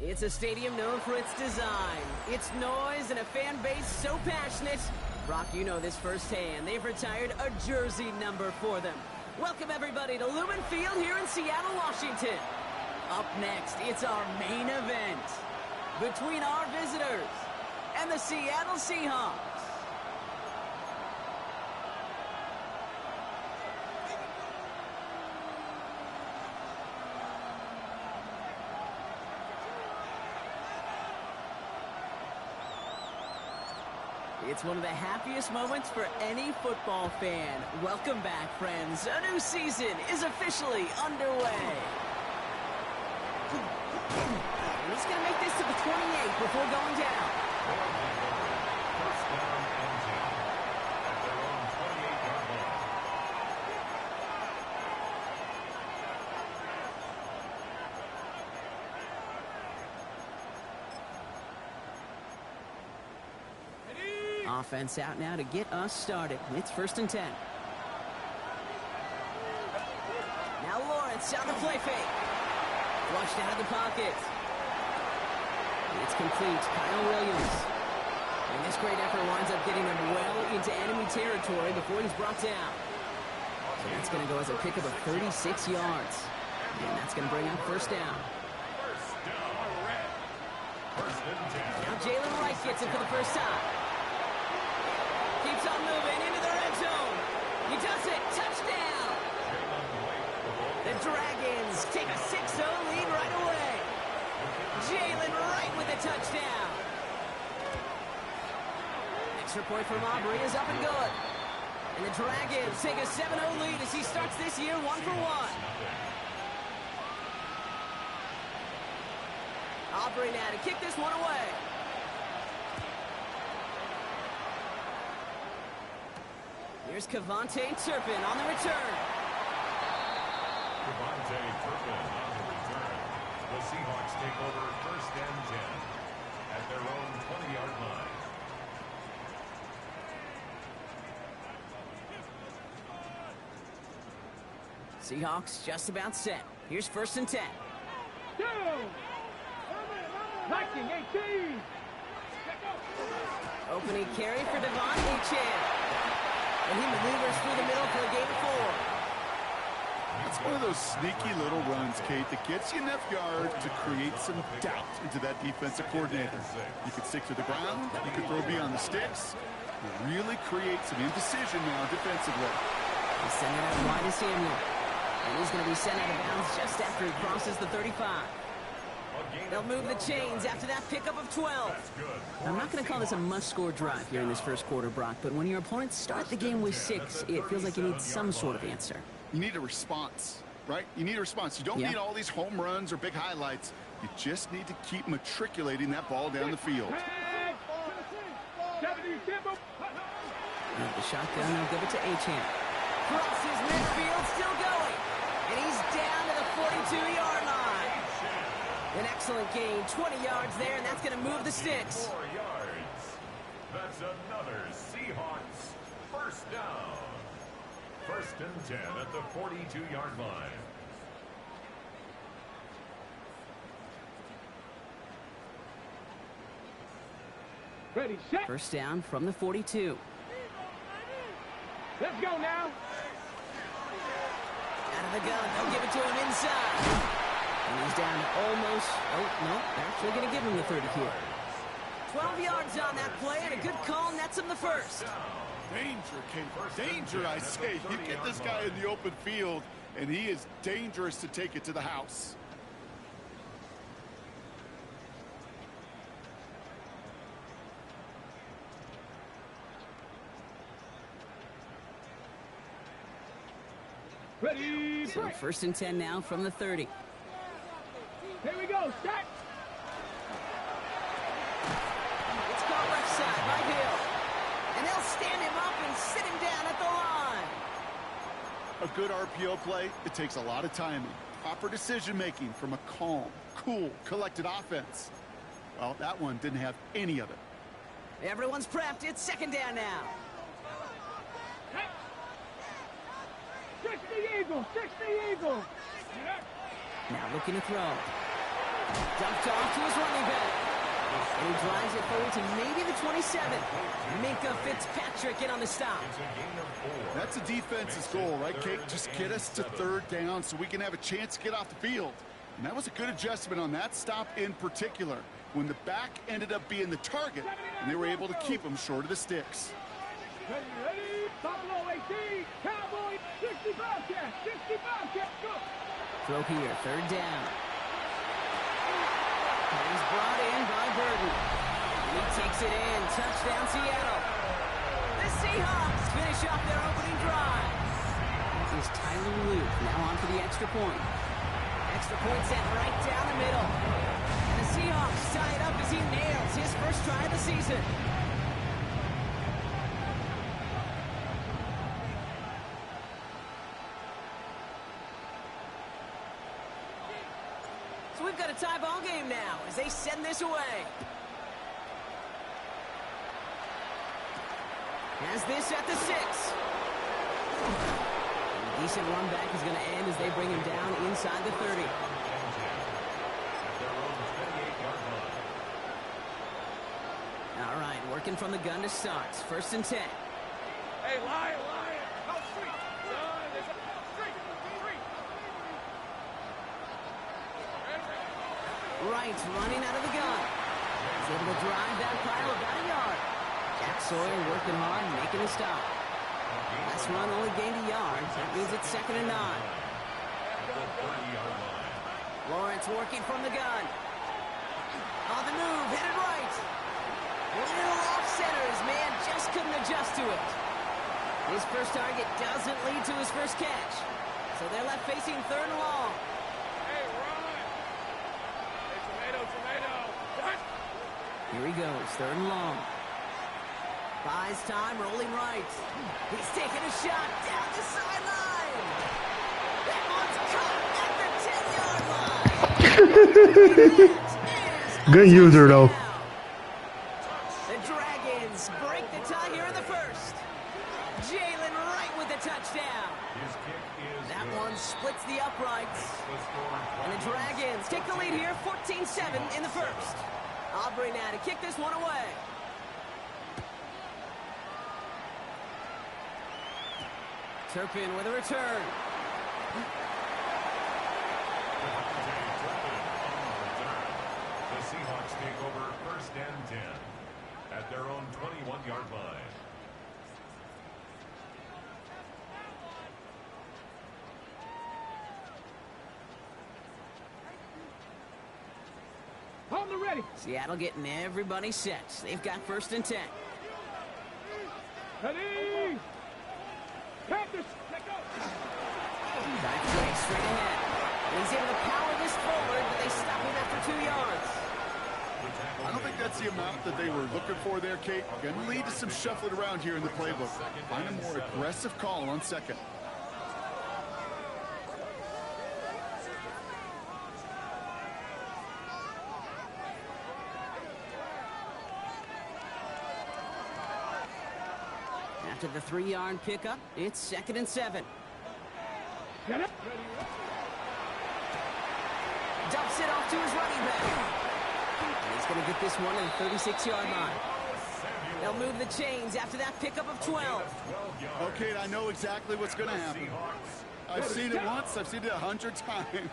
It's a stadium known for its design, its noise, and a fan base so passionate. Brock, you know this firsthand. They've retired a jersey number for them. Welcome, everybody, to Lumen Field here in Seattle, Washington. Up next, it's our main event between our visitors and the Seattle Seahawks. It's one of the happiest moments for any football fan. Welcome back, friends. A new season is officially underway. And he's going to make this to the 28 before going down. First down and 10 at their own 28-yard line. Offense out now to get us started. It's 1st and 10. Now Lawrence on the play fake. Flushed out of the pocket. It's complete. Kyle Williams. And this great effort winds up getting him well into enemy territory before he's brought down. So that's going to go as a pickup of 36 yards. And that's going to bring up 1st down. Now Jalen Wright gets it for the first time. Keeps on moving into the red zone. He does it. Touchdown. The Dragons take a 6-0 lead right away. Jalen Wright with a touchdown. Extra point from Aubrey is up and good. And the Dragons take a 7-0 lead as he starts this year 1-for-1. Aubrey now to kick this one away. Here's Kevontae Turpin on the return. Kevontae Turpin on the return. The Seahawks take over 1st and 10 at their own 20-yard line. Seahawks just about set. Here's 1st and 10. Liking 18. Opening carry for Devon Achane. And he maneuvers through the middle for a gain of 4. It's one of those sneaky little runs, Kate, that gets you enough yards to create some doubt into that defensive coordinator. You can stick to the ground, you can throw beyond the sticks, you really create some indecision now defensively. He's sending it out wide to Samuel. And he's going to be sent out of bounds just after he crosses the 35. They'll move the chains after that pickup of 12. I'm not going to call this a must-score drive here in this first quarter, Brock, but when your opponents start the game with 6, it feels like you need some sort of answer. You need a response, right? You need a response. You don't need all these home runs or big highlights. You just need to keep matriculating that ball down the field. The shotgun, they'll give it to Achane. Crosses midfield, still going. And he's down to the 42-yard line. An excellent gain, 20 yards there, and that's going to move the sticks. 4 yards. That's another Seahawks 1st down. 1st and 10 at the 42-yard line. Ready, set. 1st down from the 42. Let's go now. Out of the gun, they'll give it to him inside. And he's down to almost, no, they're actually going to give him the 30 here. 12 yards on that play, and a good call nets him the 1st. Danger, Kate. Danger, I say. You get this guy in the open field, and he is dangerous to take it to the house. Ready. So 1st and 10 now from the 30. Here we go. Set. It's called left side by Hill. And they'll stand him up and sit him down at the line. A good RPO play, it takes a lot of timing. Proper decision-making from a calm, cool, collected offense. Well, that one didn't have any of it. Everyone's prepped. It's 2nd down now. 60 Eagles. 60 Eagles. Now looking to throw. Dumped off to his running back. And he drives it forward to maybe the 27. Minka Fitzpatrick in on the stop. That's a defense's goal, right, Kate? Just get us to third down so we can have a chance to get off the field. And that was a good adjustment on that stop in particular, when the back ended up being the target, and they were able to keep him short of the sticks. Ready, Buffalo 18, Cowboy 65 catch, 65 catch, go. Throw here, third down. He's brought in by Burton. He takes it in, touchdown Seattle. The Seahawks finish off their opening drive. Here's Tyler Luke, now on for the extra point. Extra point sent right down the middle. And the Seahawks tie it up as he nails his first try of the season. So we've got a tie ball game now as they send this away. Has this at the 6. A decent run back is going to end as they bring him down inside the 30. All right, working from the gun to start. First and 10. Hey, Lion, go street. Street. Wright running out of the gun. He's able to drive that pile about a yard. Jack Sawyer working hard, making a stop. Last run only gained a yard. That means it's 2nd and 9. Lawrence working from the gun. On the move, hit it right. A little off center. His man just couldn't adjust to it. His first target doesn't lead to his first catch. So they're left facing 3rd and long. Hey, run. Hey, tomato. What? Here he goes, 3rd and long. Buys time, rolling right. He's taking a shot down the sideline. That one's caught at the 10-yard line. Good user, though. The Dragons break the tie here in the first. Jalen Wright with the touchdown. That one splits the uprights. And the Dragons take the lead here, 14-7 in the first. Aubrey now to kick this one away. Turpin with a return. The Seahawks take over 1st and 10 at their own 21-yard line. On the ready. Seattle getting everybody set. They've got 1st and 10. Ready. Panthers, let go. Back play straight ahead. And he's able to power this forward, but they stop him after 2 yards. I don't think that's the amount that they were looking for there, Kate. Going to lead to some shuffling around here in the playbook. Find a more aggressive call on 2nd. After the 3-yard pickup, it's 2nd and 7. Get it. Dumps it off to his running back. And he's going to get this one at the 36-yard line. They'll move the chains after that pickup of 12. Okay, I know exactly what's going to happen. I've seen it once, I've seen it 100 times.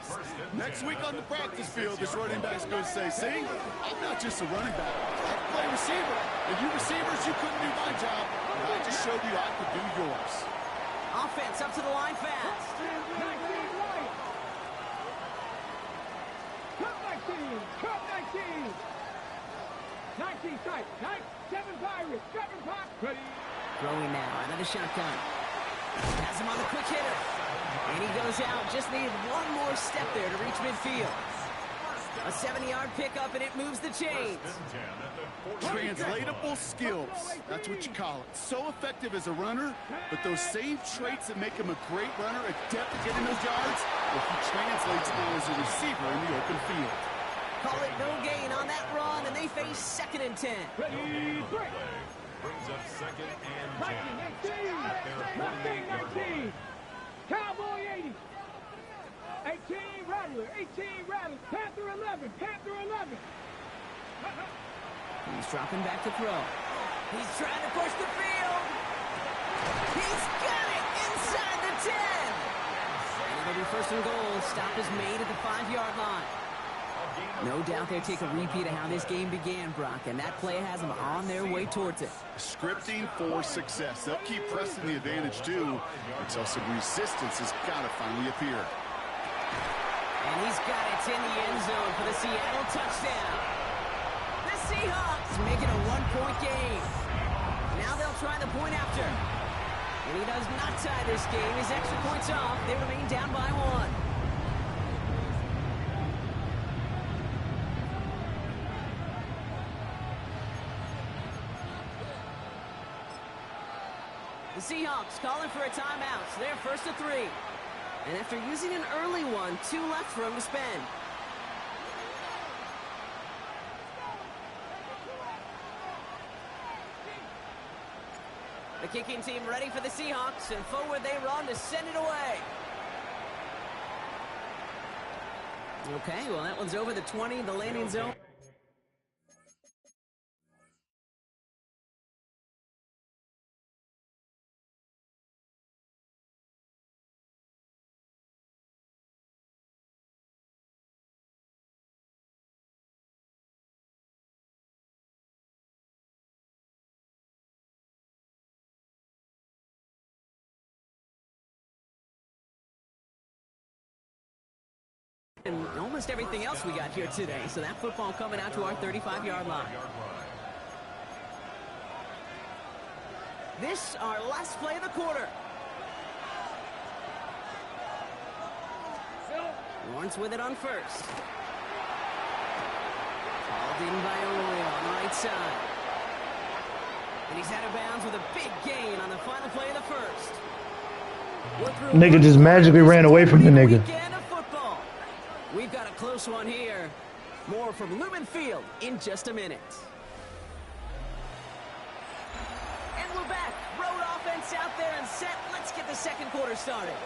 Next week on the practice field, this running back's going to say, see, I'm not just a running back, I can play receiver. And you receivers, you couldn't do my job, but I just showed you I could do yours. Offense up to the line fast. 19 right. Cut 19. Cut 19. 19 tight. 7 Pirates. 7 Pirates. Ready. Throwing now out of the shotgun. Has him on the quick hitter. And he goes out. Just needed one more step there to reach midfield. A 7-yard pickup, and it moves the chains. Translatable skills. That's what you call it. So effective as a runner, but those same traits that make him a great runner, adept at getting those yards, well, he translates now as a receiver in the open field. Call it no gain on that run, and they face 2nd and 10. Ready. Break. Brings up 2nd and 10. 19. 19. Cowboy 80. 18 Rattler, 18 Rattler, Panther 11, Panther 11. He's dropping back to throw. He's trying to push the field. He's got it inside the 10. And it'll be first and goal. Stop is made at the 5-yard line. No doubt they'll take a repeat of how this game began, Brock, and that play has them on their way towards it. Scripting for success. They'll keep pressing the advantage, too, until some resistance has got to finally appear. And he's got it in the end zone for the Seattle touchdown. The Seahawks make it a 1-point game. Now they'll try the point after. And he does not tie this game. His extra points off. They remain down by 1. The Seahawks calling for a timeout. So they're first to 3. And after using an early one, 2 left for him to spend. The kicking team ready for the Seahawks, and forward they run to send it away. Okay, well, that one's over the 20, the landing zone. And almost everything else we got here today. So that football coming out to our 35-yard line. This, our last play of the quarter. Lawrence with it on first. Called in by Arroyo on the right side. And he's out of bounds with a big gain on the final play of the first. Nigga just magically ran away from the nigga. We've got a close one here. More from Lumen Field in just a minute. And we're back. Road offense out there and set. Let's get the second quarter started.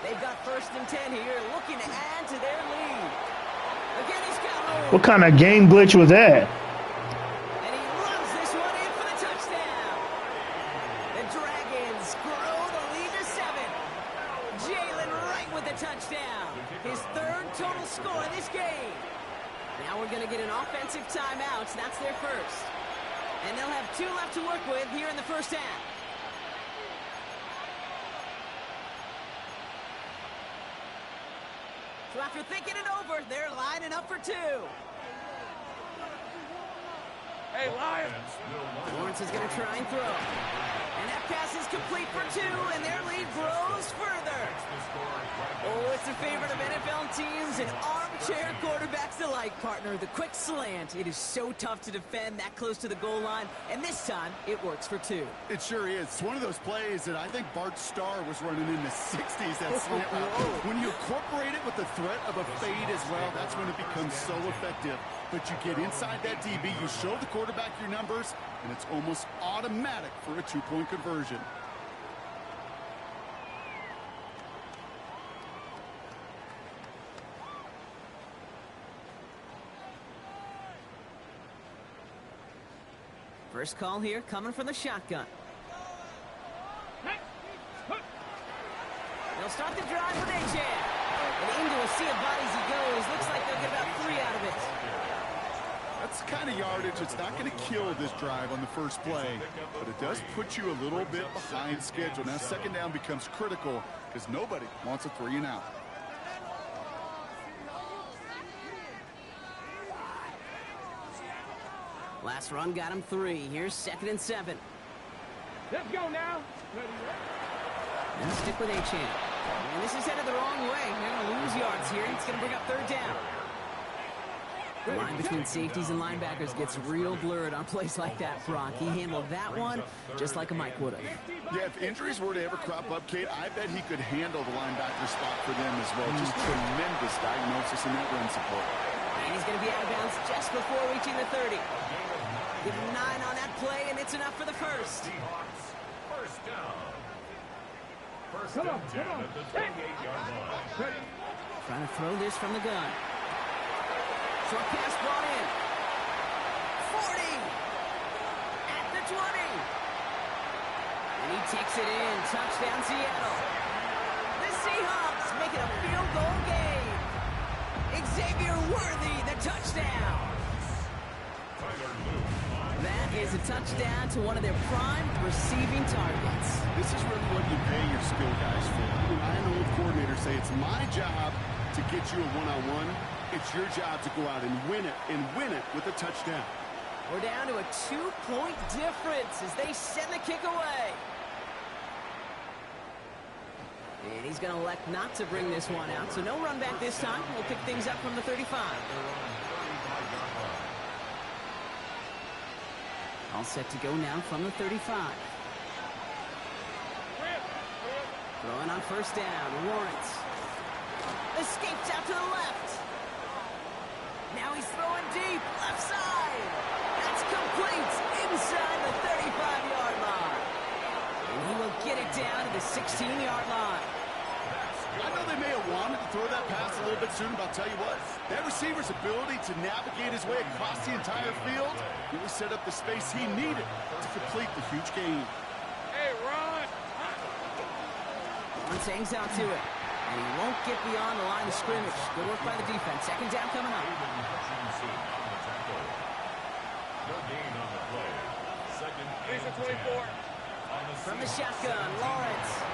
They've got first and 10 here, looking to add to their lead. Again, he's got home. What kind of game glitch was that? And he runs this one in for the touchdown. The Dragons grow the lead to 7. Jalen Wright with the touchdown. His 3rd total score in this game. Now we're going to get an offensive timeout. That's their first. And they'll have 2 left to work with here in the first half. So after thinking it over, they're lining up for 2. Hey, Lions. Lawrence is going to try and throw. And that pass is complete for 2, and their lead grows further. Oh, it's a favorite of NFL teams and armchair quarterbacks alike, partner. The quick slant. It is so tough to defend that close to the goal line, and this time it works for 2. It sure is. It's one of those plays that I think Bart Starr was running in the 60s, that slant route. When you incorporate it with the threat of a fade as well, that's when it becomes so effective. But you get inside that DB, you show the quarterback your numbers, and it's almost automatic for a 2-point conversion. First call here coming from the shotgun. They'll start the drive with A-Chan. And into a sea of bodies he goes. Looks like they'll get about 3 out of it. That's the kind of yardage that's not going to kill this drive on the first play, but it does put you a little bit behind schedule. Now second down becomes critical because nobody wants a 3-and-out. Last run got him 3. Here's 2nd and 7. Let's go now. Now stick with A-Chan. And this is headed the wrong way. They're going to lose yards here. It's going to bring up 3rd down. The line between safeties and linebackers gets real blurred on plays like that, Brock. He handled that one just like a Mike would have. Yeah, if injuries were to ever crop up, Kate, I bet he could handle the linebacker spot for them as well. Just tremendous diagnosis in that run support. And he's going to be out of bounds just before reaching the 30. Give him 9 on that play, and it's enough for the first. Seahawks, first down. First and 10 at the 28-yard line. Trying to throw this from the gun. Short pass brought in. 40. At the 20. And he takes it in. Touchdown, Seattle. The Seahawks make it a field goal game. Xavier Worthy, the touchdown. That is a touchdown to one of their prime receiving targets. This is really what you pay your skill guys for. I know coordinators say it's my job to get you a one-on-one. It's your job to go out and win it with a touchdown. We're down to a 2-point difference as they send the kick away. And he's going to elect not to bring this one out, so no run back this time. We'll pick things up from the 35. All set to go now from the 35. Throwing on first down, Lawrence. Escapes out to the left. Now he's throwing deep, left side. That's complete inside the 35-yard line. And he will get it down to the 16-yard line. I know they may have wanted to throw that pass a little bit sooner, but I'll tell you what, that receiver's ability to navigate his way across the entire field really set up the space he needed to complete the huge gain. Hey, Ron! Lawrence hangs out to it, and he won't get beyond the line of scrimmage. Good work by the defense. Second down coming up. Here's the 24. From the shotgun, Lawrence.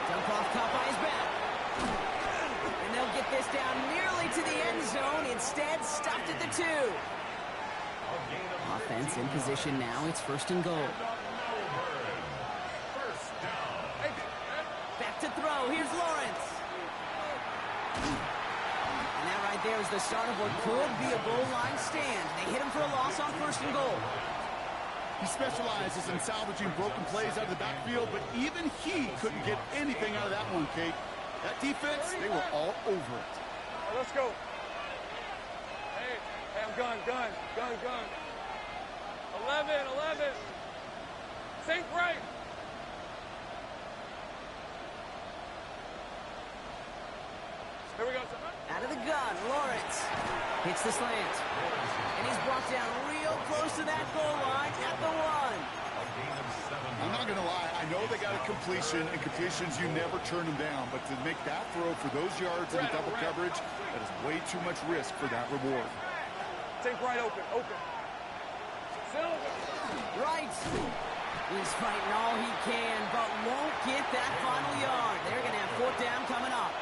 Dump off, caught by his back. And they'll get this down nearly to the end zone. Instead, stopped at the 2. Offense in position now. It's first and goal. Back to throw. Here's Lawrence. And that right there is the start of what could be a goal line stand. They hit him for a loss on first and goal. He specializes in salvaging broken plays out of the backfield, but even he couldn't get anything out of that one, Kate. That defense, they were all over it. All right, let's go. Hey, I'm gun. 11. Think right. Here we go. Out of the gun, Lawrence hits the slant. And he's brought down real close to that goal line at the 1. I'm not going to lie. I know they got a completion, and completions, you never turn them down. But to make that throw for those yards in the double coverage, that is way too much risk for that reward. Think right, open. Silver. Right. He's fighting all he can, but won't get that final yard. They're going to have fourth down coming up.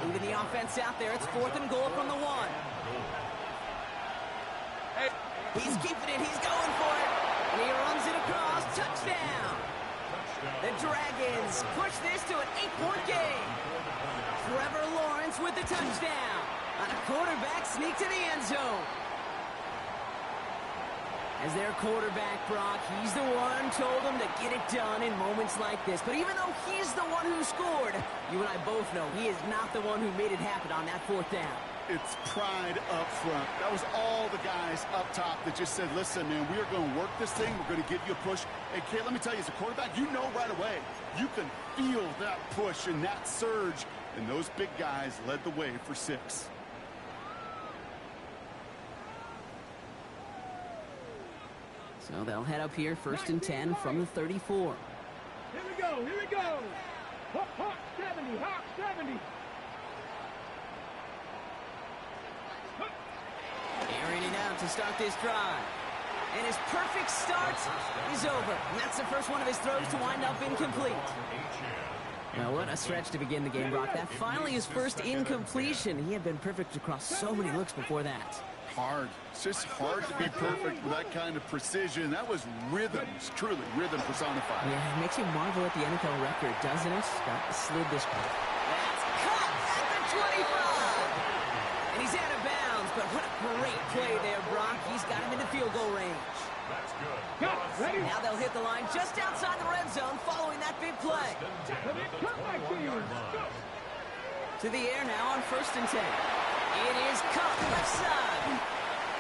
Moving the offense out there. It's fourth and goal from the 1. Hey. He's keeping it. He's going for it. And he runs it across. Touchdown. The Dragons push this to an 8-point game. Trevor Lawrence with the touchdown. On a quarterback sneak to the end zone. As their quarterback, Brock, he's the one told them to get it done in moments like this. But even though he's the one who scored, you and I both know he is not the one who made it happen on that fourth down. It's pride up front. That was all the guys up top that just said, listen, man, we are going to work this thing. We're going to give you a push. Hey, kid, let me tell you, as a quarterback, you know right away. You can feel that push and that surge. And those big guys led the way for 6. So they'll head up here, first and 10 from the 34. Here we go. Hawk 70. Airing it out to start this drive. And his perfect start is over. And that's the first one of his throws to wind up incomplete. Now, what a stretch to begin the game, Brock. That finally his first incompletion. He had been perfect across so many looks before that. Hard. It's just hard to be perfect with that kind of precision. That was rhythm. It's truly rhythm personified. Yeah, it makes you marvel at the NFL record, doesn't it? Got slid this one. That's caught at the 25. And he's out of bounds, but what a great play there, Brock. He's got him into field goal range. That's good. Ready? Now they'll hit the line just outside the red zone following that big play. To the air now on first and 10. It is caught left side.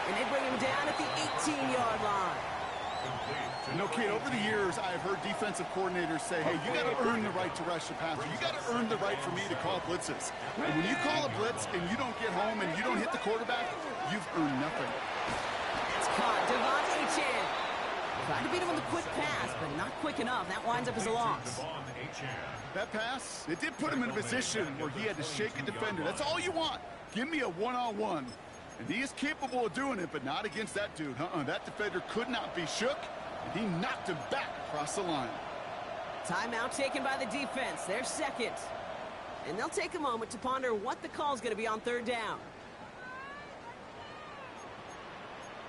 And they bring him down at the 18-yard line. You know, kid, over the years, I've heard defensive coordinators say, hey, you got to earn the right to rush the passer. You got to earn the right for me to call blitzes. And when you call a blitz and you don't get home and you don't hit the quarterback, you've earned nothing. It's caught. Devon Achane. Tried to beat him with a quick pass, but not quick enough. That winds up as a loss. That pass, it did put him in a position where he had to shake a defender. That's all you want. Give me a one-on-one. And he is capable of doing it, but not against that dude. That defender could not be shook, and he knocked him back across the line. Timeout taken by the defense. They're second. And they'll take a moment to ponder what the call is going to be on third down.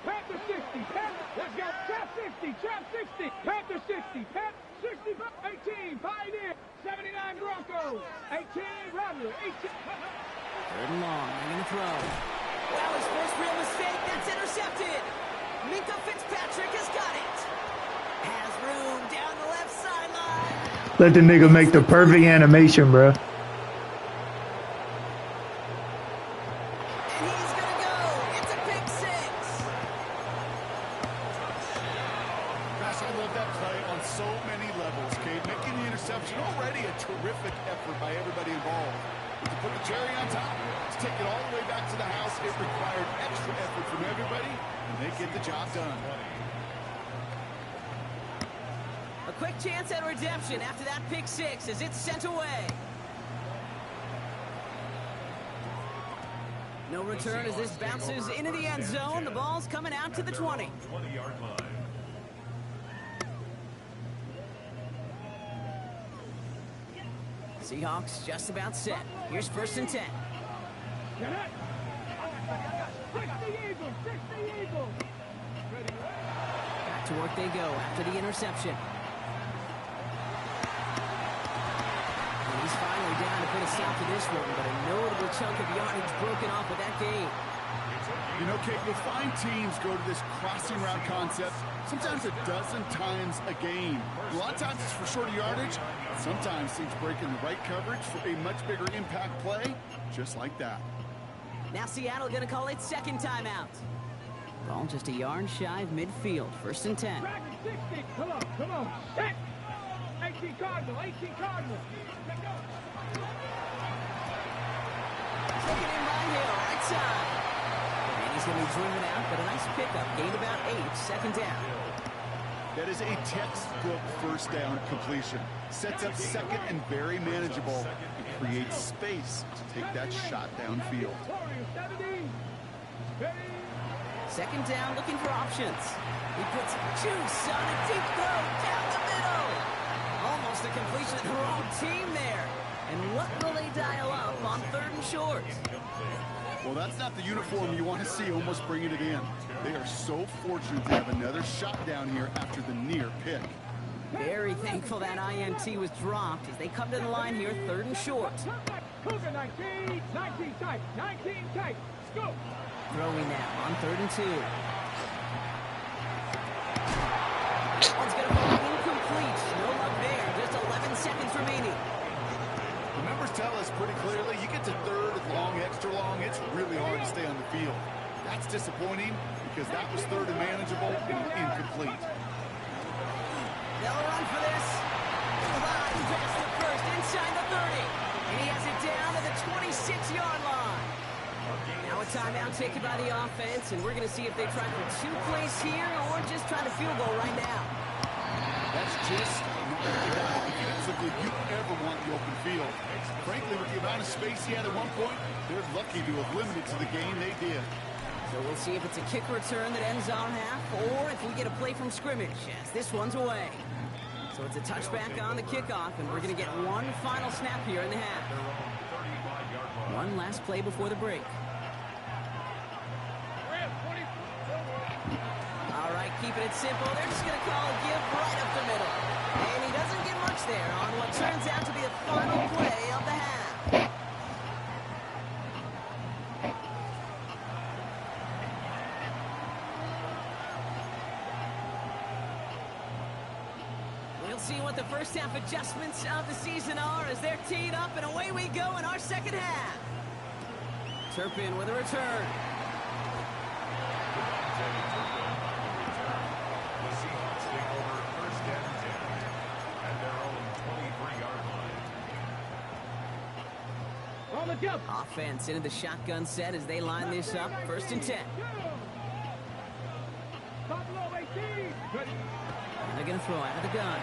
Panther 60, Panther, let's go, trap 60, trap 60, Panther 60, Panther 60, 18, Pioneer, 79 Broncos, 18, Rattler, 18. Third and long, they're going to throw. Well, his first real mistake, that's intercepted. Minka Fitzpatrick has got it. Has room down the left sideline. Let the nigga make the perfect animation, bro. Already a terrific effort by everybody involved. But to put the cherry on top, to take it all the way back to the house, it required extra effort from everybody, and they get the job done. A quick chance at redemption after that pick six as it's sent away. No return as this bounces into the end zone. The ball's coming out to the 20. 20-yard line. Seahawks just about set. Here's first and 10. Get it. 60 Eagles, 60 Eagles. Back to work they go after the interception. And he's finally down to put a stop to this one, but a notable chunk of yardage broken off with that gain. You know, Kate, you'll find teams go to this crossing route concept sometimes a dozen times a game. A lot of times it's for shorter yardage. Sometimes teams break in the right coverage for a much bigger impact play, just like that. Now Seattle going to call it second timeout. Ball just a yard shy of midfield. First and 10. Dragon 60. Come on. Set. 18 Cardinal, 18 Cardinal. Taken in by Hill, right side. And he's going to be driven out, but a nice pickup. Gained about 8, second down. That is a textbook first down completion. Sets up second and very manageable. It creates space to take that shot downfield. Second down, looking for options. He puts juice on a deep throw down the middle. Almost a completion of the wrong team there. And what will they dial up on third and short? Well, that's not the uniform you want to see almost bringing it in. They are so fortunate to have another shot down here after the near pick. Very thankful that INT was dropped as they come to the line here, third and short. Cougar 19 tight, 19 tight, scoop. Throwing now on third and 2. That one's going to be incomplete. No luck there, just 11 seconds remaining. The numbers tell us pretty clearly, you get to third and long, extra long, it's really hard to stay on the field. That's disappointing because that was third and manageable and incomplete. They'll run for this. Flying past the first, inside the 30. And he has it down to the 26-yard line. Now a timeout taken by the offense, and we're going to see if they try for 2 plays here or just try to field goal right now. That's just not defensively you ever want the open field. Frankly, with the amount of space he had at one point, they're lucky to have limited to the game they did. So we'll see if it's a kick return that ends our half, or if we get a play from scrimmage, as this one's away. So it's a touchback on the kickoff, and we're going to get one final snap here in the half. One last play before the break. All right, keeping it simple. They're just going to call a give right up the middle. And he doesn't get much there on what turns out to be the final play of the half. We'll see what the first half adjustments of the season are as they're teed up, and away we go in our second half. Turpin with a return. The Seahawks Offense into the shotgun set as they line this up. 1st and 10. And they're going to throw out of the gun.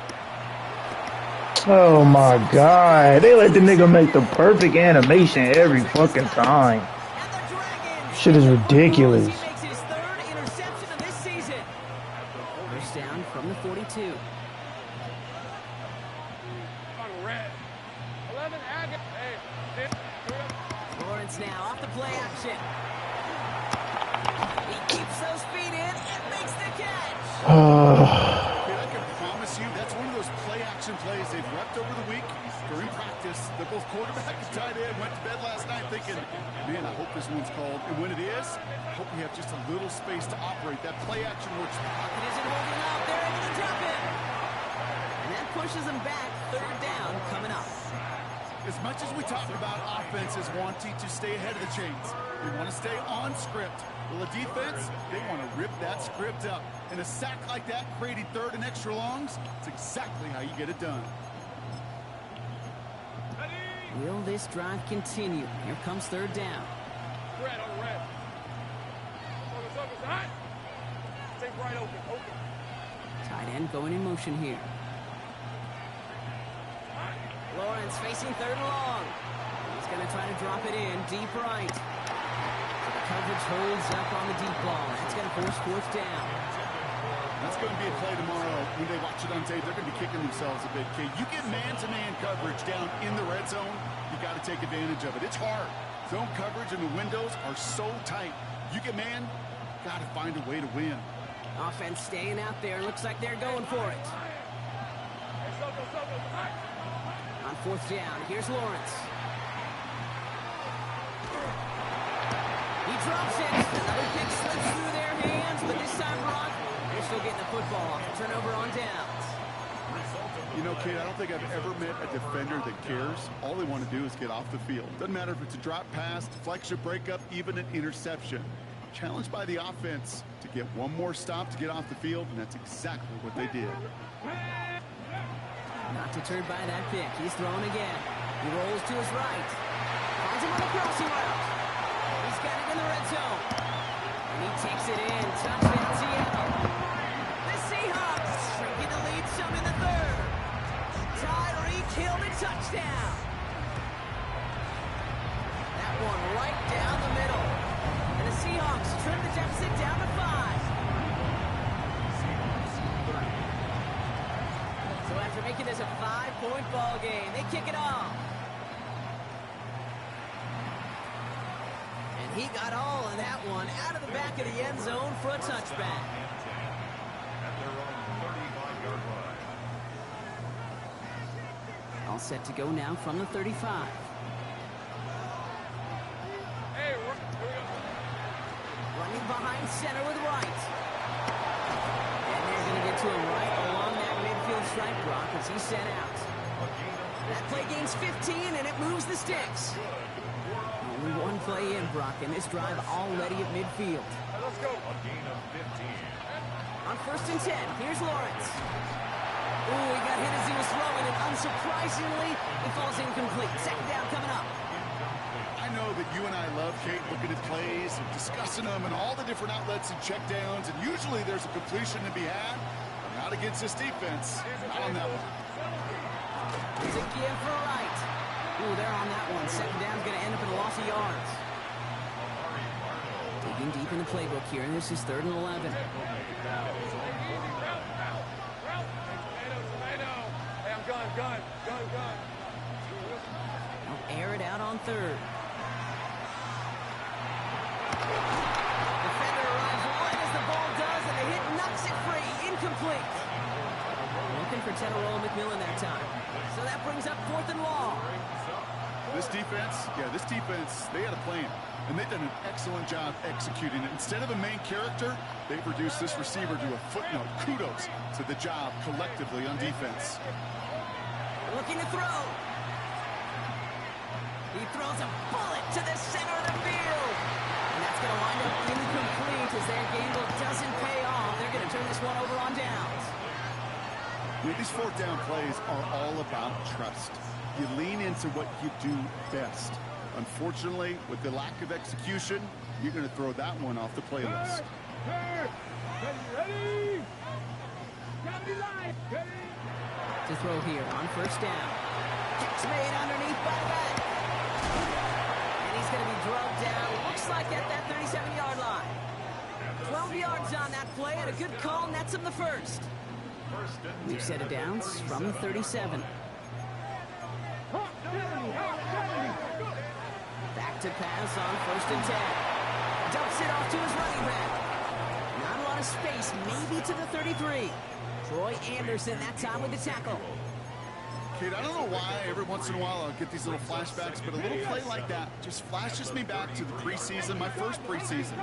Oh my God. They let the nigga make the perfect animation every fucking time. Shit is ridiculous. He makes his 3rd interception of this season. 1st down from the 42. Lawrence now off the play action. He keeps those feet in and makes the catch. I can promise you that's one of those play action plays they've repped over the week during practice. They're both quarterback and tight end. Went to bed last night thinking, man, I hope this one's called. And when it is, I hope we have just a little space to operate. That play action works. Pocket isn't holding up. They're able to drop it. And that pushes them back. 3rd down coming up. As much as we talk about offenses wanting to stay ahead of the chains, they want to stay on script. Well, a defense, they want to rip that script up. And a sack like that, creating 3rd and extra longs, it's exactly how you get it done. Will this drive continue? Here comes 3rd down. Red on red. Focus, hot. Take right open. Tight end going in motion here. Lawrence facing 3rd and long. He's going to try to drop it in deep right. So the coverage holds up on the deep ball. That's going to force 4th down. That's going to be a play tomorrow. When they watch it on tape, they're going to be kicking themselves a bit, Kate. You get man-to-man coverage down in the red zone, you got to take advantage of it. It's hard. Zone coverage and the windows are so tight. You get man, got to find a way to win. Offense staying out there. Looks like they're going for it. On 4th down, here's Lawrence. He drops it. Another pick slips through their hands, but this time, Brock, they're still getting the football off. Turnover on downs. You know, Kate, I don't think I've ever met a defender that cares. All they want to do is get off the field. Doesn't matter if it's a drop pass, deflection, breakup, even an interception. Challenged by the offense to get one more stop to get off the field, and that's exactly what they did. Not deterred by that pick. He's throwing again. He rolls to his right. Finds him on the crossing route. He's got it in the red zone. And he takes it in. Touchdown, Seattle. The Seahawks shrinking the lead some in the 3rd. Tyreek Hill the touchdown. That one right down the middle. And the Seahawks trim the deficit down to 5. So after making this a 5-point ball game, they kick it off. And he got all of that one out of the back of the end zone for a touchback. All set to go now from the 35. Running behind center with right. And they're going to get to him right along that midfield stripe, Brock, as he's sent out. That play gains 15, and it moves the sticks. Only one play in, Brock, and this drive already at midfield. Let's go. A gain of 15. On 1st and 10, here's Lawrence. Ooh, he got hit as he was throwing, and unsurprisingly, it falls incomplete. 2nd down coming up. I know that you and I love, Kate, looking at plays and discussing them and all the different outlets and checkdowns, and usually there's a completion to be had. Not against this defense. Not on that one. Here's a give for right. Ooh, they're on that one. 2nd down's going to end up in a loss of yards. Digging deep in the playbook here, and this is 3rd and 11. Hey, I'm gun. They'll air it out on 3rd. Defender arrives right as the ball does, and the hit knocks it free. Incomplete. Looking for Teterola McMillan that time. So that brings up 4th and long. This defense, they had a plan, and they've done an excellent job executing it. Instead of a main character, they've reduced this receiver to a footnote. Kudos to the job collectively on defense. Looking to throw. He throws a bullet to the center of the field. And that's going to wind up incomplete as their gamble doesn't pay off. They're going to turn this one over on downs. These 4th down plays are all about trust. You lean into what you do best. Unfortunately, with the lack of execution, you're going to throw that one off the playlist. Ready? To throw here on first down. Kicks made underneath by that. And he's going to be drugged down. Looks like at that 37-yard line. 12 yards on that play, and a good call nets him the first. We've set it down from the 37. Back to pass on first and 10. Dumps it off to his running back. Not a lot of space, maybe to the 33. Troy Anderson that time with the tackle. Kid, I don't know why every once in a while I'll get these little flashbacks, but a little play like that just flashes me back to the preseason, my first preseason.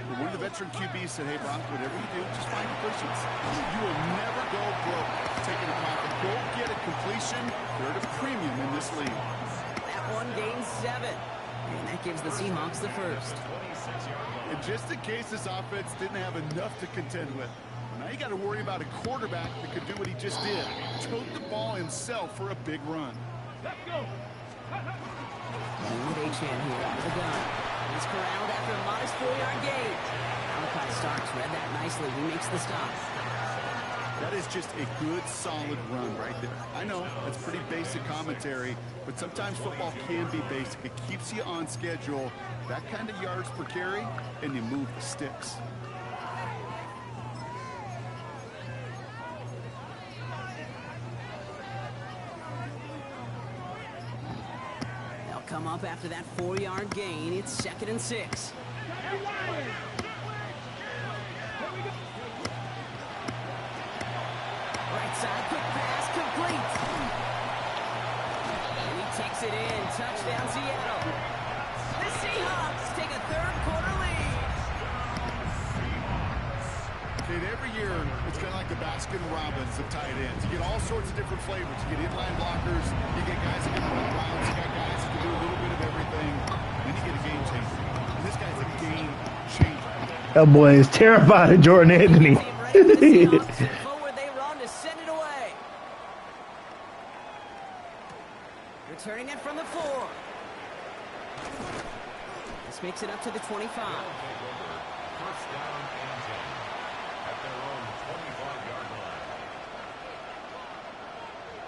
When one of the veteran QBs said, hey, Brock, whatever you do, just find completions. You will never go broke taking a profit. Go get a completion. They're at a premium in this league. That one gains 7. And that gives the Seahawks the first. And just in case this offense didn't have enough to contend with, now you got to worry about a quarterback that could do what he just did. Tote the ball himself for a big run. Let's go. With H-Man here with the gun. He's corralled after a modest 4-yard gain. Malachi Starks read that nicely. He makes the stop. That is just a good, solid run right there. I know, that's pretty basic commentary, but sometimes football can be basic. It keeps you on schedule, that kind of yards per carry, and you move the sticks. They'll come up after that 4-yard gain. It's 2nd and 6. Right side, quick pass, complete. And he takes it in. Touchdown, Seattle. The Seahawks take a third-quarter lead. Kid, every year, it's kind of like the Baskin-Robbins of tight ends. You get all sorts of different flavors. You get inline blockers. You get guys that can run routes. You got guys that can do a little bit of everything. Then you get a game changer. And this guy's a game changer. That boy is terrified of Jordan Anthony. Returning it from the 4. This makes it up to the 25. First down and 10 at their own 25-yard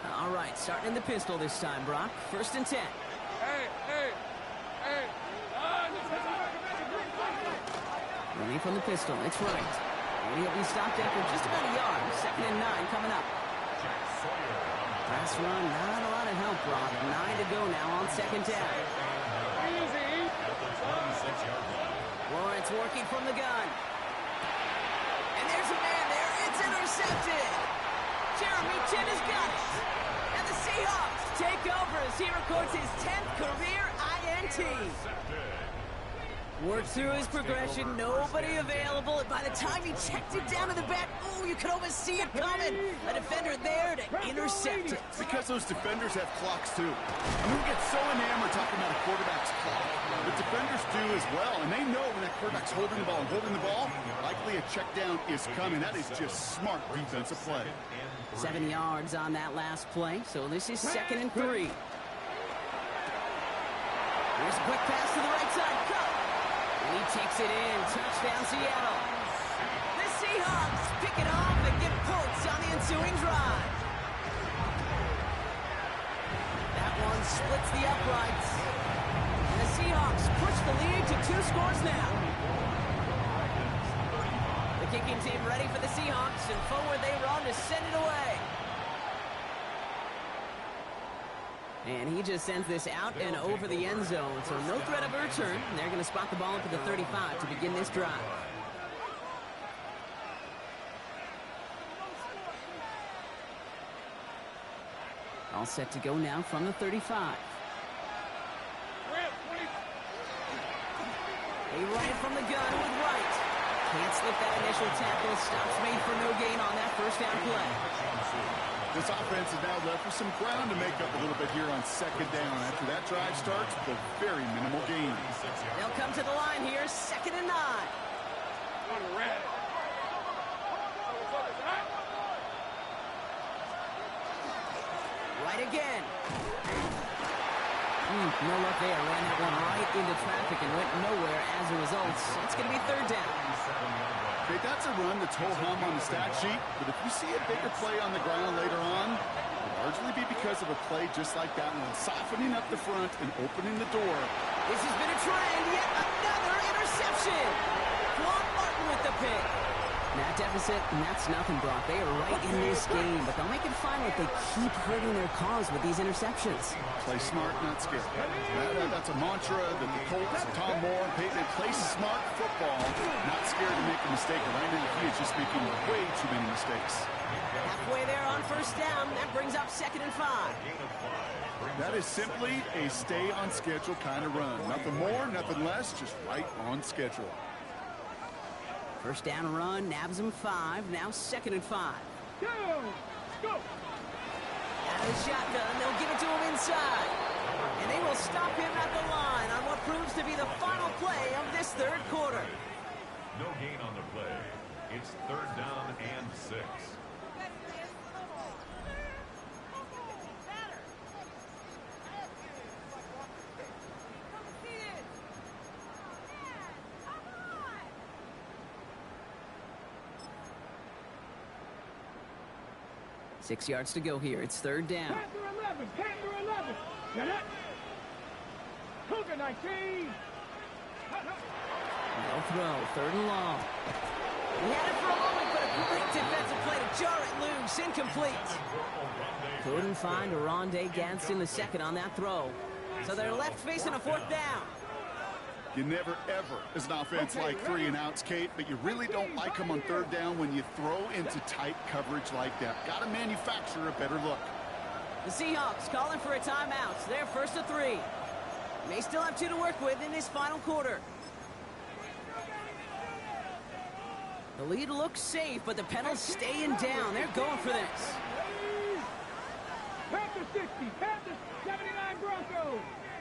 line. All right, starting in the pistol this time, Brock. 1st and 10. Running from the pistol, it's right. And he'll be stopped after just about a yard. 2nd and 9 coming up. Pass run, not a lot of help, Brock. 9 to go now on 2nd down. Lawrence working from the gun. And there's a man there. It's intercepted. Jeremy Chin has got it. And the Seahawks take over as he records his 10th career INT. Worked through his progression, nobody available, and by the time he checked it down to the back, oh, you could almost see it coming. A defender there to intercept it. Because those defenders have clocks, too. I mean, we get so enamored talking about a quarterback's clock. The defenders do as well, and they know when that quarterback's holding the ball and holding the ball, likely a check down is coming. That is just smart defensive play. 7 yards on that last play, so this is 2nd and 3. Here's a quick pass to the right side. Cut. And he takes it in. Touchdown, Seattle. The Seahawks pick it off and get points on the ensuing drive. That one splits the uprights. And the Seahawks push the lead to 2 scores now. The kicking team ready for the Seahawks, and forward they run to send it away. And he just sends this out and over the end zone, so no threat of a return. They're going to spot the ball up at the 35 to begin this drive. All set to go now from the 35. They run it from the gun with Wright. Can't slip that initial tackle. Stops made for no gain on that first down play. This offense is now left with some ground to make up a little bit here on 2nd down. After that drive starts with a very minimal gain. They'll come to the line here, 2nd and 9. Right again. No luck there. Ran that one right into traffic and went nowhere as a result. It's going to be third down. Okay, that's a run that's ho-hum on the stat sheet, but if you see a bigger play on the ground later on, it'll largely be because of a play just like that one, softening up the front and opening the door. This has been a trend. Yet another interception. Quan Martin with the pick. That deficit, and that's nothing, Brock. They are right in this game, but they'll make it fine if they keep hurting their cause with these interceptions. Play smart, not scared. That's a mantra that the Colts, Tom Moore, they play smart football, not scared to make a mistake. And right now, he is just making way too many mistakes. Halfway there on first down. That brings up 2nd and 5. That is simply a stay on schedule kind of run. Nothing more, nothing less, just right on schedule. First down run, nabs him 5. Now 2nd and 5. Go! Go! Out of the shotgun, they'll give it to him inside. And they will stop him at the line on what proves to be the final play of this third quarter. No gain on the play. It's third down and 6. 6 yards to go here. It's third down. Panther 11, Panther 11. Get it? Cougar 19. No throw, 3rd and long. He had it for a moment, but a great defensive play to jar it loose. Incomplete. Couldn't find Oronde Gadsden the second on that throw. So they're left facing a 4th down. You never, ever, as an offense, like 3 and outs, Kate, but you really don't like them on 3rd down when you throw into tight coverage like that. Got to manufacture a better look. The Seahawks calling for a timeout. They're 1st and 3. May still have 2 to work with in this final quarter. The lead looks safe, but the penalty's staying down. They're going for this. Panther 60, Panther 79 Broncos.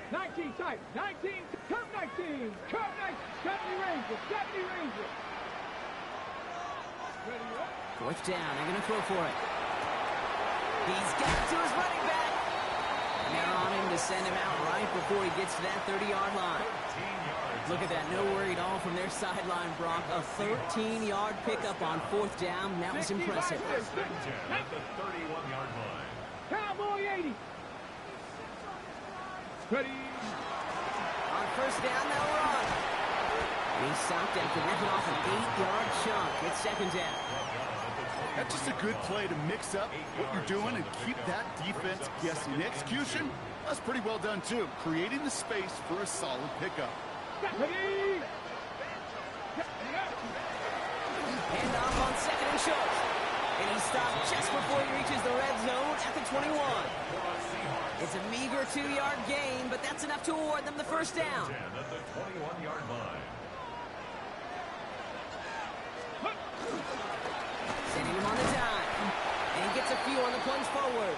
19 tight, 19, curve 19, curve 19, 70 Rangers, 70 Rangers. Ready up. 4th down, they're going to throw for it. He's got it to his running back. And they're on him to send him out right before he gets to that 30-yard line. Look at that, no worry at all from their sideline, Brock. A 13-yard pickup on 4th down. That was impressive. At the 31-yard line. Cowboy 80. Ready. On 1st down, they'll run. And he stopped after ripping off an 8-yard chunk. It's 2nd down. That's just a good play to mix up what you're doing and keep that defense guessing. Execution, that's pretty well done, too. Creating the space for a solid pickup. Ready. Hand off on 2nd and short. And he stopped just before he reaches the red zone at the 21. It's a meager 2-yard gain, but that's enough to award them the 1st down. At the 21-yard line. Sending him on the dime. And he gets a few on the plunge forward.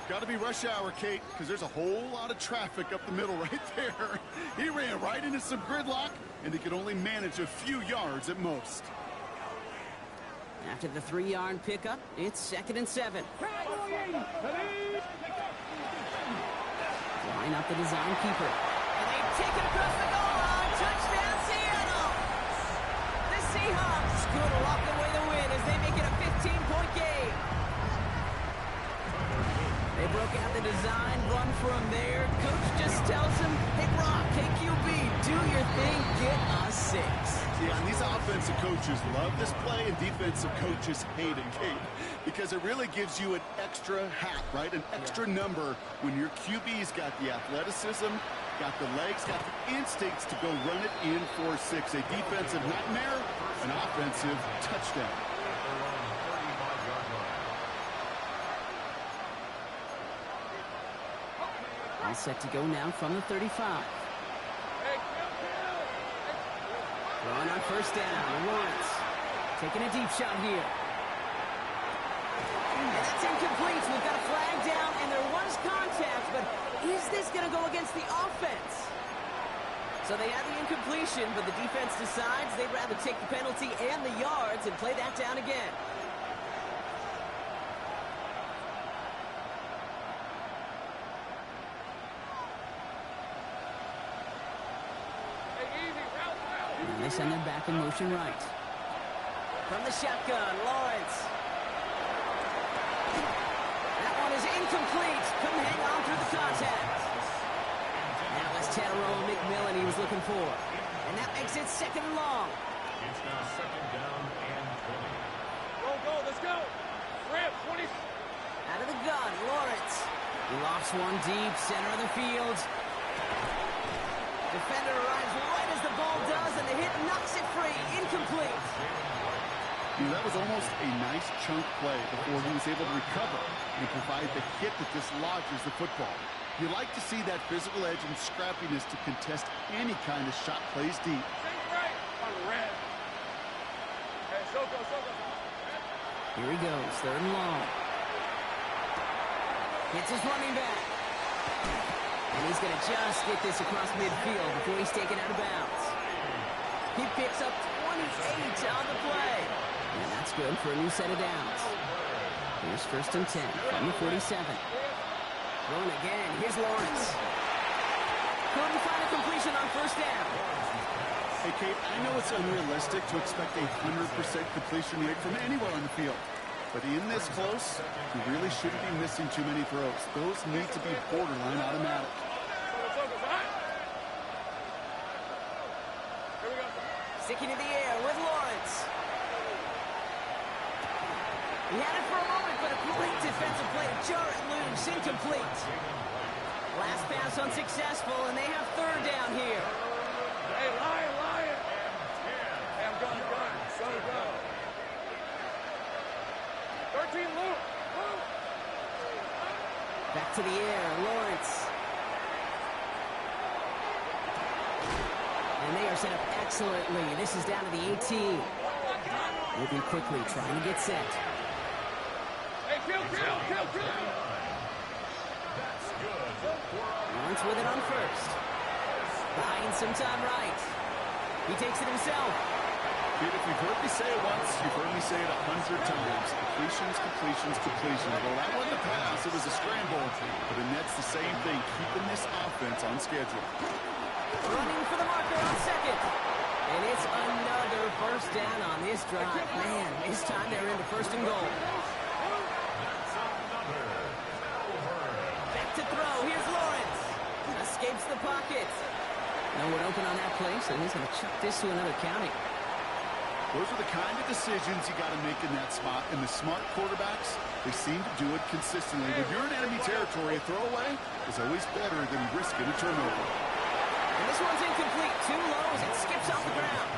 Got to be rush hour, Kate, because there's a whole lot of traffic up the middle right there. He ran right into some gridlock, and he could only manage a few yards at most. After the 3-yard pickup, it's 2nd and 7. Line up the design keeper. And they take it across the goal line. Touchdown, Seattle! The Seahawks could walk away the win as they make it a 15-point game. They broke out the design run from there. Coach just tells them, hey, Brock, KQB, do your thing, get us 6. Yeah, and these offensive coaches love this play, and defensive coaches hate it, Kate, because it really gives you an extra hat, right? An extra number when your QB's got the athleticism, got the legs, got the instincts to go run it in for 6. A defensive nightmare, an offensive touchdown. All set to go now from the 35. Throwing on 1st down, Lawrence taking a deep shot here. And that's incomplete. We've got a flag down, and there was contact, but is this going to go against the offense? So they have the incompletion, but the defense decides they'd rather take the penalty and the yards and play that down again. send them back in motion right. From the shotgun, Lawrence. That one is incomplete. Couldn't hang on through the contact. That was Tyrone McMillan he was looking for. And that makes it 2nd and long. It's now 2nd down and 20. Go, let's go. Rip, 20. Out of the gun, Lawrence. He lofts one deep, center of the field. Defender arrives right as the ball does, and the hit knocks it free. Incomplete. That was almost a nice chunk play before he was able to recover and provide the hit that dislodges the football. You like to see that physical edge and scrappiness to contest any kind of shot plays deep. Here he goes, 3rd and long. Hits his running back. And he's going to just get this across midfield before he's taken out of bounds. He picks up 28 on the play. And that's good for a new set of downs. Here's 1st and 10 from the 47. Throwing again. Here's Lawrence. Couldn't find a completion on 1st down. Hey, Kate, I know it's unrealistic to expect a 100% completion rate from anywhere on the field. But in this close, you really shouldn't be missing too many throws. Those need to be borderline automatic. Sticking in the air with Lawrence. He had it for a moment, but a great defensive play to jar it loose. Incomplete. Last pass unsuccessful, and they have 3rd down here. Hey, Lion. Hey, I'm going. Go. 13, Luke. Back to the air, Lawrence. And they are set up excellently. This is down to the 18. Moving quickly, trying to get set. Hey, kill. Lawrence with it on 1st. Buying some time right. He takes it himself. Kid, if you've heard me say it once, you've heard me say it 100 times. Completions. Well, that wasn't a pass. It was a scramble. But the Nets the same thing, keeping this offense on schedule. Running for the marker on 2nd. And it's another 1st down on this drive. Man, this time they're into 1st and goal. Back to throw. Here's Lawrence. Escapes the pocket. No one open on that play, so he's going to chuck this to another county. Those are the kind of decisions you got to make in that spot. And the smart quarterbacks, they seem to do it consistently. When you're in enemy territory, a throwaway is always better than risking a turnover. And this one's incomplete. Too low as it skips off the ground.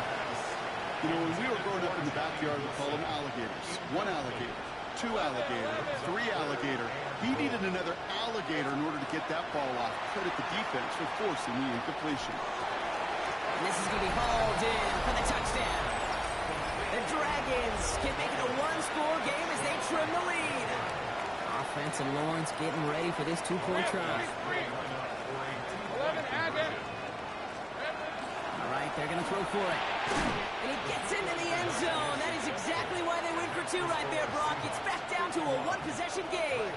You know, when we were growing up in the backyard, we call them alligators. 1 alligator, 2 alligator, 3 alligator. He needed another alligator in order to get that ball off. Credit the defense for forcing the incompletion. And this is going to be hauled in for the touchdown. The Dragons can make it a 1-score game as they trim the lead. Offense and Lawrence getting ready for this 2-point try. All right, they're going to throw for it. And he gets into the end zone. That is exactly why they win for 2 right there, Brock. It's back down to a 1-possession game.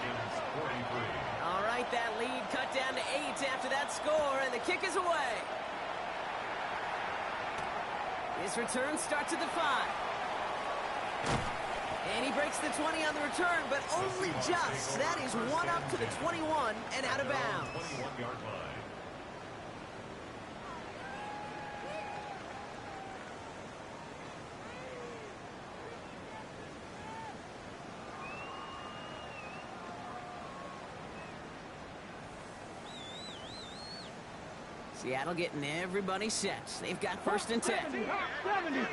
All right, that lead cut down to 8 after that score, and the kick is away. His return starts at the 5. And he breaks the 20 on the return, but only just. That is 1 up to the 21 and out of bounds. 21-yard line. Seattle getting everybody set. They've got 1st and 10. 70.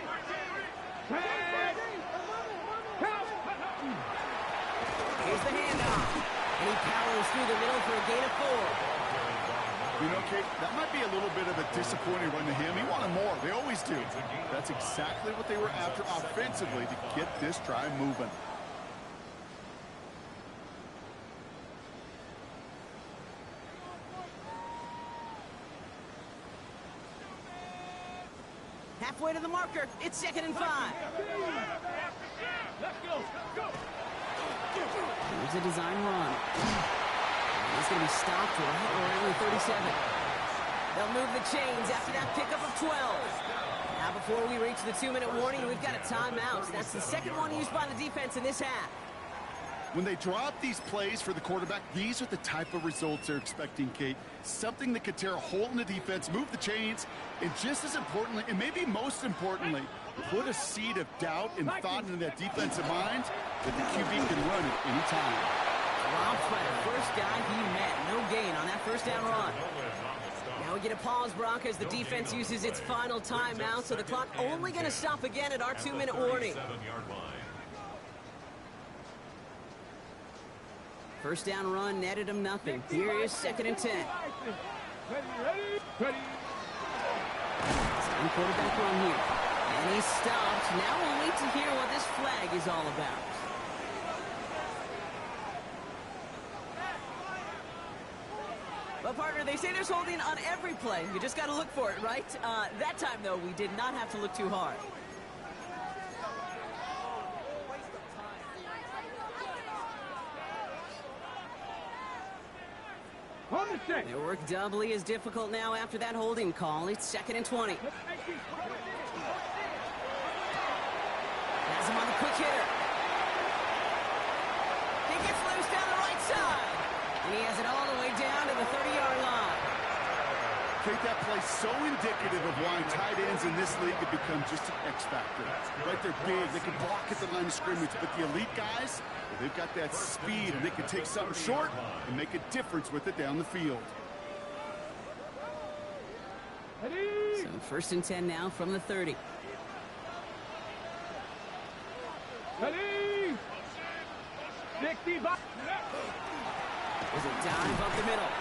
Here's the handoff. And he powers through the middle for a gain of 4. You know, Kate, that might be a little bit of a disappointing run to him. He wanted more. They always do. That's exactly what they were after offensively to get this drive moving. Halfway to the marker. It's 2nd and 5. Let's go. Here's a design run. He's going to be stopped right around the 37. They'll move the chains after that pickup of 12. Now, before we reach the 2-minute warning, we've got a timeout. That's the second one used by the defense in this half. When they drop these plays for the quarterback, these are the type of results they're expecting, Kate. Something that could tear a hole in the defense, move the chains, and just as importantly, and maybe most importantly, put a seed of doubt and thought into that defensive mind that the QB can run at any time. Dropped by the first guy he met. No gain on that first down run. Now we get a pause, Brock, as the defense uses its final timeout, so the clock only going to stop again at our 2-minute warning. First down run netted him nothing. Here is 2nd and 10. Same quarterback run here. And he's stopped. Now we'll wait to hear what this flag is all about. Well, partner, they say there's holding on every play. You just got to look for it, right? That time, though, we did not have to look too hard. Their work doubly as difficult now after that holding call. It's 2nd and 20. Has him on the quick hitter. He gets loose down the right side. And he has it all the way down to the 30-yard line. Kate, that play's so indicative of why tight ends in this league have become just an X factor. Right, they're big, they can block at the line of scrimmage, but the elite guys, well, they've got that speed, and they can take something short and make a difference with it down the field. So 1st and 10 now from the 30. There's a dive up the middle.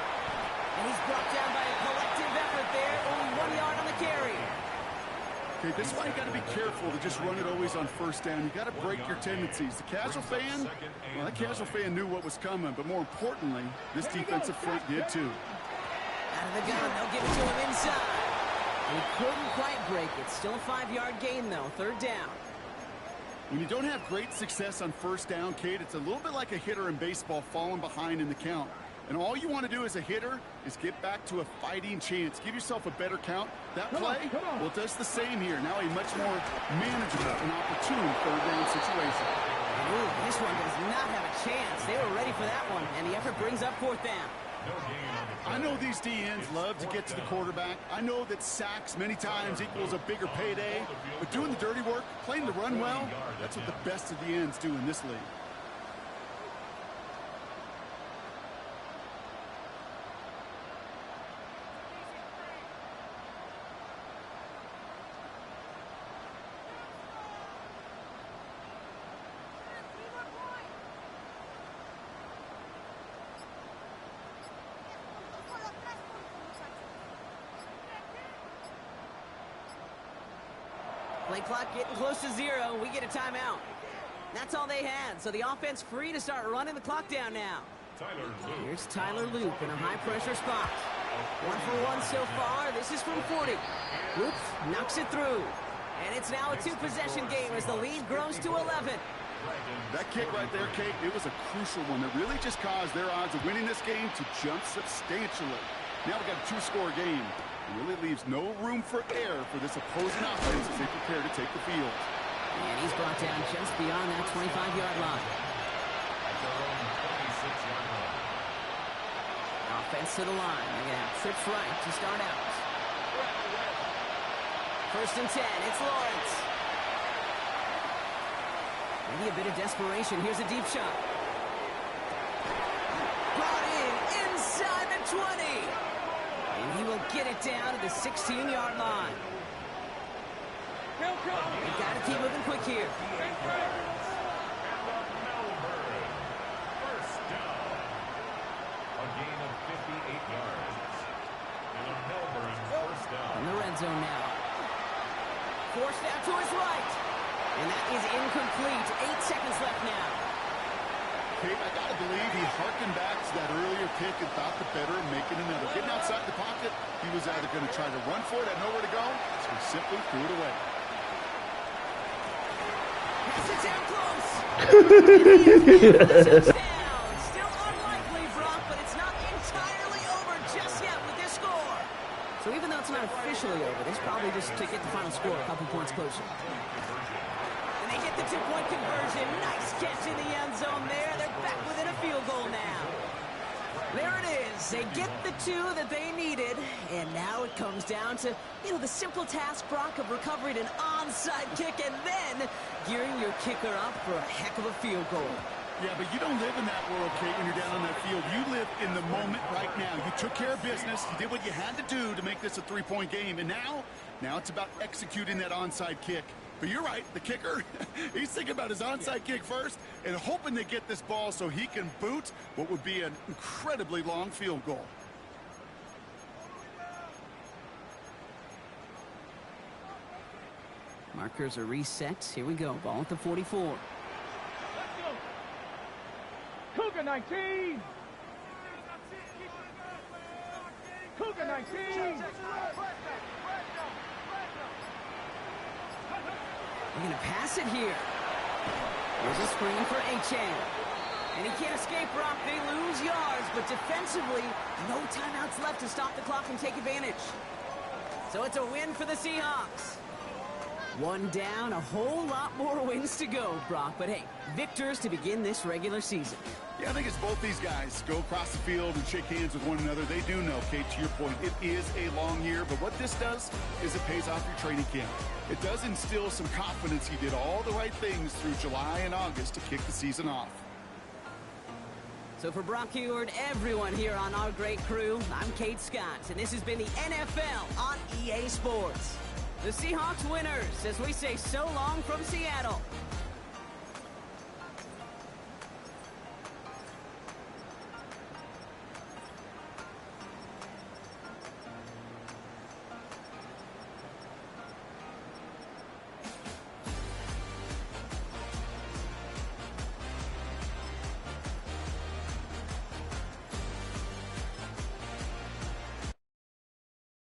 And he's brought down by a collective effort there. Only 1 yard on the carry. Okay, this is why you got to be careful to just run it always on first down. You got to break your tendencies. The casual fan, well, that casual fan knew what was coming, but more importantly, this defensive front did too. Out of the gun, they'll give it to him inside. He couldn't quite break it. Still a 5-yard gain, though. 3rd down. When you don't have great success on first down, Kate, it's a little bit like a hitter in baseball falling behind in the count. And all you want to do as a hitter is get back to a fighting chance. Give yourself a better count. That play, well, it does the same here. Now a much more manageable and opportune 3rd down situation. Ooh, this one does not have a chance. They were ready for that one, and the effort brings up 4th down. I know these DNs love to get to the quarterback. I know that sacks many times equals a bigger payday. But doing the dirty work, playing the run well, that's what the best of the ends do in this league. Play clock getting close to 0. We get a timeout. That's all they had. So the offense free to start running the clock down now. Here's Tyler Loop in a high-pressure spot. 1 for 1 so far. This is from 40. Loop knocks it through. And it's now a 2-possession game as the lead grows to 11. That kick right there, Kate, it was a crucial one that really just caused their odds of winning this game to jump substantially. Now we've got a 2-score game. It really leaves no room for error for this opposing offense as they prepare to take the field. And he's brought down just beyond that 25-yard line. Offense to the line. They're going to have trips right to start out. 1st and 10. It's Lawrence. Maybe a bit of desperation. Here's a deep shot. Brought in inside the 20. And he will get it down to the 16-yard line. You've got to keep moving quick here. First down. A gain of 58 yards. And a Melbourne first down. In the red zone now. Forced out to his right. And that is incomplete. 8 seconds left now. Kate, I got to believe he harkened back to that earlier pick and thought the better of making another. Getting outside the pocket, he was either going to try to run for it, had nowhere to go, so he simply threw it away. Pass it down close. Touchdown. Still unlikely, Brock, but it's not entirely over just yet with this score. So even though it's not officially over, this is probably just to get the final score a couple points closer. And they get the two-point conversion. Nice catch in the end zone there. They're back within a field goal now. There it is. They get the two that they needed. And now it comes down to, the simple task, Brock, of recovering an onside kick and then gearing your kicker up for a heck of a field goal. Yeah, but you don't live in that world, Kate, when you're down on that field. You live in the moment right now. You took care of business. You did what you had to do to make this a three-point game. And now it's about executing that onside kick. But you're right, the kicker, he's thinking about his onside kick first and hoping to get this ball so he can boot what would be an incredibly long field goal. Markers are reset. Here we go. Ball at the 44. Cougar 19. Cougar 19. They're going to pass it here. There's a screen for Achane. And he can't escape, Brock. They lose yards, but defensively, no timeouts left to stop the clock and take advantage. So it's a win for the Seahawks. One down, a whole lot more wins to go, Brock. But hey, victors to begin this regular season. Yeah, I think it's both these guys go across the field and shake hands with one another. They do know, Kate, to your point, it is a long year. But what this does is it pays off your training camp. It does instill some confidence. He did all the right things through July and August to kick the season off. So for Brock Heward, everyone here on our great crew, I'm Kate Scott, and this has been the NFL on EA Sports. The Seahawks winners, as we say so long from Seattle.